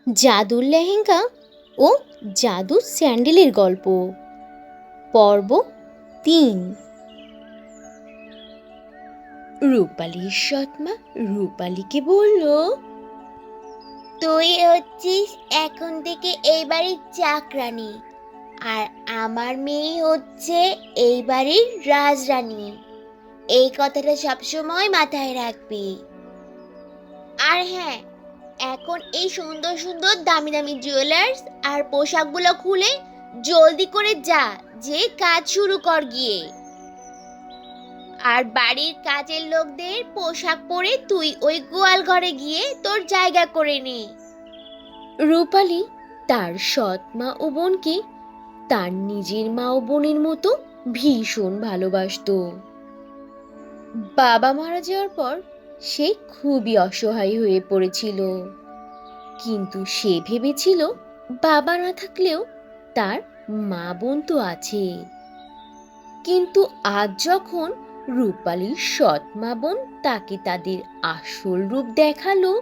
জাদুর লেহেঙ্গা ও জাদুর স্যান্ডেলের গল্প। পর্ব ৩। রূপালীর সৎমা রূপালীকে বলল, তুই হচ্ছিস এখন থেকে এই বাড়ির চাকরানী, আর আমার মেয়ে হচ্ছে এই বাড়ির রাজরানী। এই কথাটা সবসময় মাথায় রাখবি। আর হ্যাঁ, এখন এই সুন্দর সুন্দর দামি দামি জুয়েলার্স আর পোশাকগুলো খুলে জলদি করে যা, যে কাজ শুরু কর গিয়ে। আর বাড়ির কাজের লোকদের পোশাক পরে তুই ওই গোয়াল ঘরে গিয়ে তোর জায়গা করে নে। রূপালী তার সৎ মা ও বোনকে তার নিজের মা ও বোনের মতো ভীষণ ভালোবাসতো। বাবা মারা যাওয়ার পর সে খুবই অসহায় হয়ে পড়েছিল, কিন্তু সে ভেবেছিল বাবা না থাকলেও তার মা বোন তো আছে। কিন্তু আজ যখন রূপালীর সৎ মা বোন তাকে তাদের আসল রূপ দেখালো,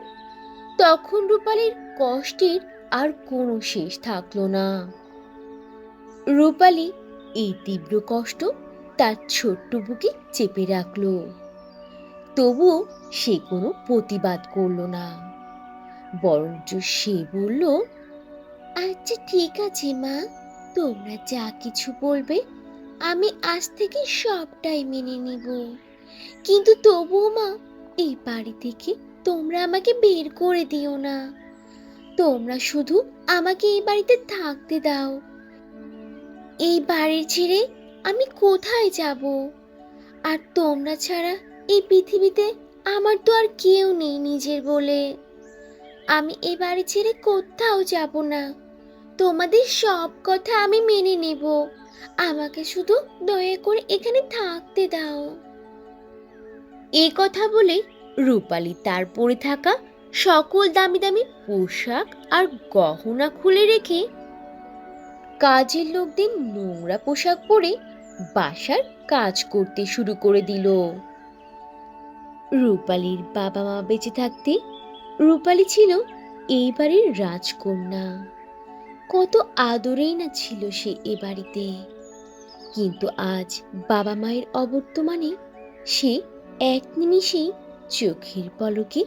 তখন রূপালীর কষ্টের আর কোনো শেষ থাকলো না। রূপালী এই তীব্র কষ্ট তার ছোট্ট বুকে চেপে রাখলো, তবুও সে কোনো প্রতিবাদ করলো না। বরঞ্চ সে বলল, আচ্ছা ঠিক আছে মা, তোমরা যা কিছু বলবে আমি আজ থেকে সবটাই মেনে নিব। কিন্তু তবুও মা, এই বাড়ি থেকে তোমরা আমাকে বের করে দিও না। তোমরা শুধু আমাকে এই বাড়িতে থাকতে দাও। এই বাড়ি ছেড়ে আমি কোথায় যাব? আর তোমরা ছাড়া এই পৃথিবীতে আমার তো আর কেউ নেই নিজের বলে। আমি এই বাড়ি ছেড়ে কোথাও যাব না। তোমাদের সব কথা আমি মেনে নেব। আমাকে শুধু দয়া করে এখানে থাকতে দাও। এই কথা বলে রূপালী তার পরে থাকা সকল দামি দামি পোশাক আর গহনা খুলে রেখে কাজের লোকদের নোংরা পোশাক পরে বাসার কাজ করতে শুরু করে দিল। রূপালীর বাবা মা বেঁচে থাকতে রূপালী ছিল এই বাড়ির রাজকন্যা। কত আদরেই না ছিল সে এ বাড়িতে। কিন্তু আজ বাবা মায়ের অবর্তমানে সে এক নিমিষেই চোখের পলকে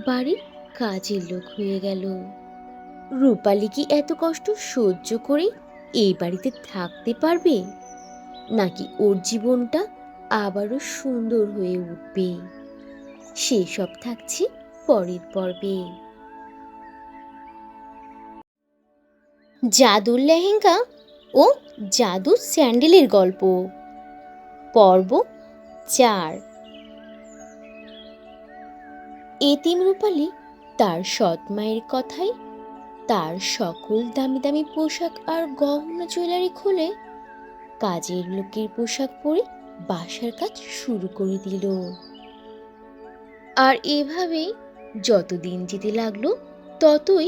বাড়ির কাজের লোক হয়ে গেল। রূপালী কি এত কষ্ট সহ্য করে এই বাড়িতে থাকতে পারবে, নাকি ওর জীবনটা আবারও সুন্দর হয়ে উঠবে? সেসব থাকছে পরের পর্বে। জাদুর লেহেঙ্গা ও জাদুর স্যান্ডেলের গল্প। পর্ব ৪। এতিম রূপালী তার সৎ মায়ের কথায় তার সকল দামি দামি পোশাক আর গহনা জুয়েলারি খুলে কাজের লোকের পোশাক পরে বাসার কাজ শুরু করে দিল। আর এভাবে যতদিন যেতে লাগলো, ততই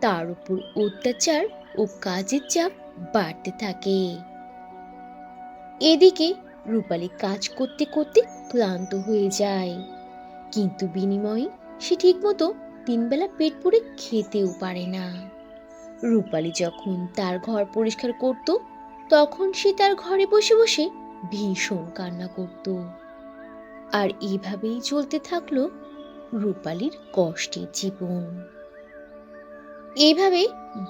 তার উপর অত্যাচার ও কাজের চাপ বাড়তে থাকে। এদিকে রূপালী কাজ করতে করতে ক্লান্ত হয়ে যায়, কিন্তু বিনিময়ে সে ঠিকমতো তিনবেলা পেট পুরে খেতেও পারে না। রূপালী যখন তার ঘর পরিষ্কার করত, তখন সে তার ঘরে বসে বসে ভীষণ কান্না করত। আর এভাবেই চলতে থাকলো রূপালীর কষ্টের জীবন। এভাবে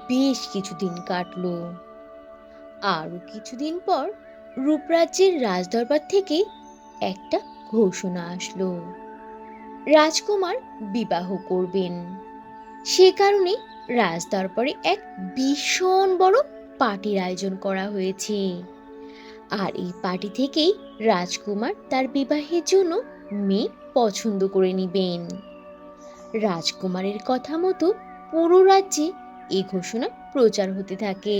বেশ কিছুদিন কাটলো। আরো কিছুদিন পর রূপরাজ্যের রাজদরবার থেকে একটা ঘোষণা আসলো, রাজকুমার বিবাহ করবেন। সে কারণে রাজদরবারে এক ভীষণ বড় পার্টির আয়োজন করা হয়েছে। আর এই পার্টি থেকেই রাজকুমার তার বিবাহের জন্য মেয়ে পছন্দ করে নেবেন। রাজকুমারের কথা মতো পুরো রাজ্যে এই ঘোষণা প্রচার হতে থাকে।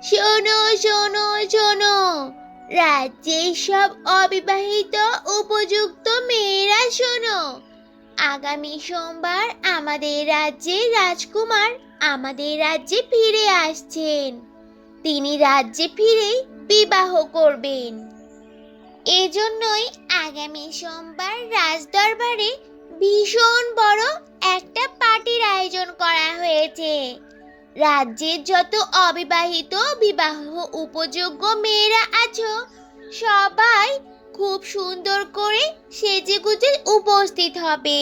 শোনো শোনো শোনো, রাজ্যের সব অবিবাহিত উপযুক্ত মেয়েরা শোনো। আগামী সোমবার আমাদের রাজ্যের রাজকুমার আমাদের রাজ্যে ফিরে আসছেন। তিনি রাজ্যে ফিরে বিবাহ করবেন। এজন্যই আগামী সোমবার রাজদরবারে ভীষণ বড় একটা পার্টির আয়োজন আয়োজন করা হয়েছে। রাজ্যের যত অবিবাহিত বিবাহ উপযোগ্য মেয়েরা আছো সবাই খুব সুন্দর করে সেজেগুজে উপস্থিত হবে।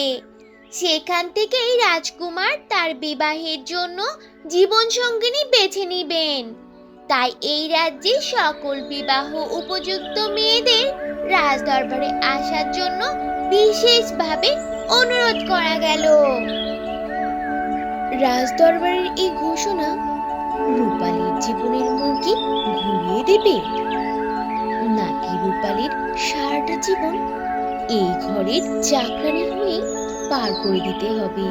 সেখান থেকেই রাজকুমার তার বিবাহের জন্য জীবনসঙ্গিনী বেছে নেবেন। তাই এই রাজ্যে সকল বিবাহ উপযুক্ত মেয়েদের রাজদরবারে আসার জন্য বিশেষভাবে অনুরোধ করা গেল। রাজদরবারের এই ঘোষণা রূপালীর জীবনের মোড়কে ঘুরিয়ে দেবে, নাকি রূপালীর সারাটা জীবন এই ঘরের চাকরানি হয়ে পার করে দিতে হবে?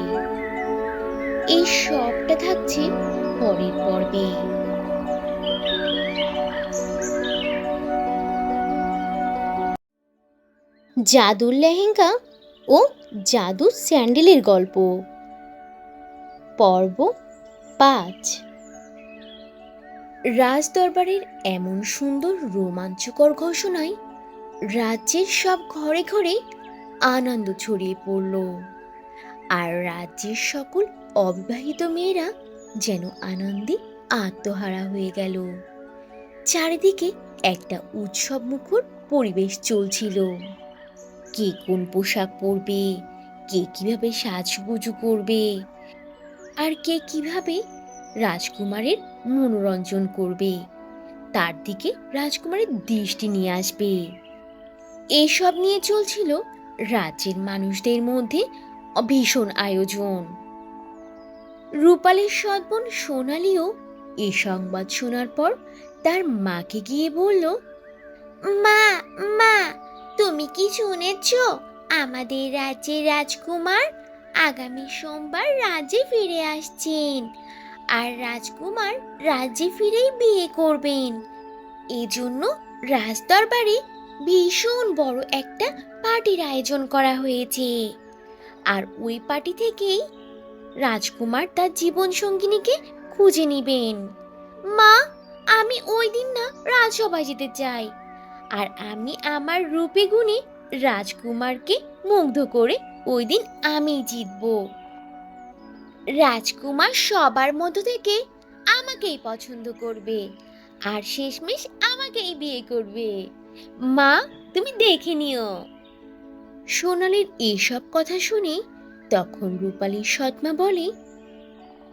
এই সবটা থাকছে পরের পর্বে। জাদুর লেহেঙ্গা ও জাদুর স্যান্ডেলের গল্প, পর্ব 5। রাজদরবারের এমন সুন্দর রোমাঞ্চকর ঘোষণায় রাজ্যের সব ঘরে ঘরে আনন্দ ছড়িয়ে পড়ল, আর রাজ্যের সকল অবিবাহিত মেয়েরা যেন আনন্দে আত্মহারা হয়ে গেল। চারিদিকে একটা উৎসব মুখর পরিবেশ চলছিল। কে কোন পোশাক পরবে, কে কিভাবে সাজগুজু করবে, আর কে কিভাবে রাজকুমারের মনোরঞ্জন করবে তার দিকে রাজকুমারের দৃষ্টি নিয়ে আসবে, এসব নিয়ে চলছিল রাজ্যের মানুষদের মধ্যে ভীষণ আয়োজন। রূপালীর সৎবোন সোনালীও এই সংবাদ শোনার পর তার মাকে গিয়ে বলল, মা মা তুমি কি শুনেছ? আমাদের রাজ্যের রাজকুমার আগামী সোমবার রাজ্যে ফিরে আসছেন, আর রাজকুমার রাজ্যে ফিরেই বিয়ে করবেন। এজন্য রাজদরবারে ভীষণ বড় একটা পার্টির আয়োজন করা হয়েছে, আর ওই পার্টি থেকেই রাজকুমার তার জীবন সঙ্গিনীকে খুঁজে নেবেন। মা, আমি ওই দিন না রাজসভায় যেতে চাই, আর আমি আমার রূপে গুণে রাজকুমারকে মুগ্ধ করে ওই দিন আমি জিতব। রাজকুমার সবার মধ্য থেকে আমাকেই পছন্দ করবে, আর শেষমেশ আমাকেই বিয়ে করবে। মা, তুমি দেখে নিও। সোনালীর এইসব কথা শুনে তখন রূপালীর সৎমা বলে,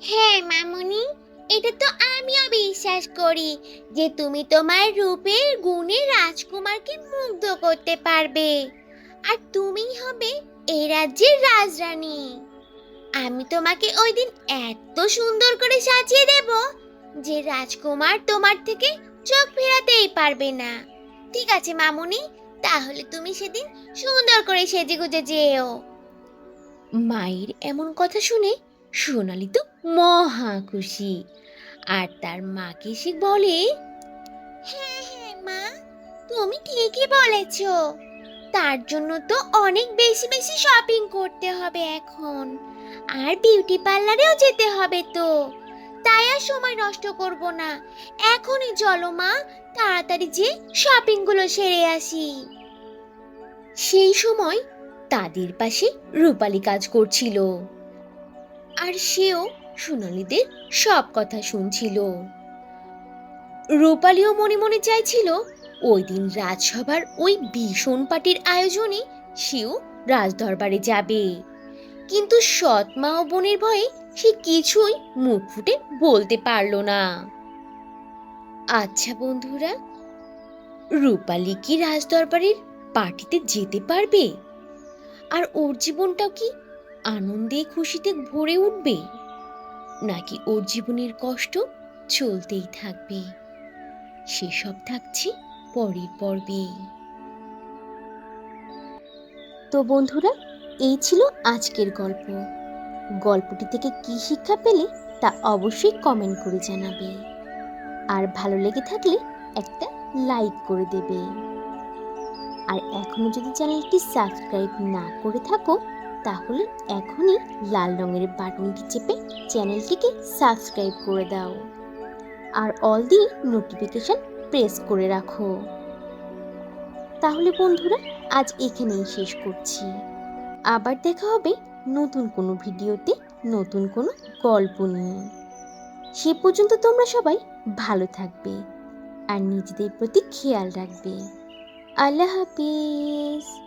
হ্যাঁ মামুনি, এটা তো আমিও বিশ্বাস করি যে তুমি তোমার রূপের গুণে রাজকুমারকে মুগ্ধ করতে পারবে, আর তুমিই হবে এই রাজ্যের রাজরানী। আমি তোমাকে ওই দিন এত সুন্দর করে সাজিয়ে দেব যে রাজকুমার তোমার থেকে চোখ ফেরাতেই পারবে না। ঠিক আছে মামুনি, তাহলে তুমি সেদিন সুন্দর করে সেজেগুজে যেও। মায়ের এমন কথা শুনে সোনালী তো মহা খুশি, আর তার মাকে সে বলে, হ্যাঁ হ্যাঁ মা, তুমি ঠিকই বলেছ। তার জন্য তো অনেক বেশি বেশি শপিং করতে হবে এখন, আর বিউটি পার্লারেও যেতে হবে তো। তাই আর সময় নষ্ট করব না, এখনই চলো মা, তাড়াতাড়ি যে শপিং গুলো সেরে আসি। সেই সময় তাদের পাশে রূপালী কাজ করছিল, আর সেও সোনালীদের সব কথা শুনছিল। রূপালীও মনে মনে চাইছিল ওই দিন রাজসভার ওই ভীষণ পার্টির আয়োজনে সেও রাজদরবারে যাবে, কিন্তু সৎ মা ও বোনের ভয়ে সে কিছুই মুখ ফুটে বলতে পারল না। আচ্ছা বন্ধুরা, রূপালী কি রাজদরবারের পার্টিতে যেতে পারবে? আর ওর জীবনটাও কি আনন্দে খুশিতে ভরে উঠবে, নাকি ওর জীবনের কষ্ট চলতেই থাকবে? সেসব থাকছে পরের পর্বে। তো বন্ধুরা, এই ছিল আজকের গল্প। গল্পটি থেকে কি শিক্ষা পেলে তা অবশ্যই কমেন্ট করে জানাবে, আর ভালো লেগে থাকলে একটা লাইক করে দেবে। আর এখনো যদি চ্যানেলটি সাবস্ক্রাইব না করে থাকো তাহলে এখনই লাল রঙের বাটনটি চেপে চ্যানেলটিকে সাবস্ক্রাইব করে দাও, আর অল দি নোটিফিকেশন প্রেস করে রাখো। তাহলে বন্ধুরা, আজ এখানেই শেষ করছি। আবার দেখা হবে নতুন কোনো ভিডিওতে নতুন কোনো গল্প নিয়ে। সে পর্যন্ত তোমরা সবাই ভালো থাকবে আর নিজেদের প্রতি খেয়াল রাখবে। আল্লাহ হাফিজ।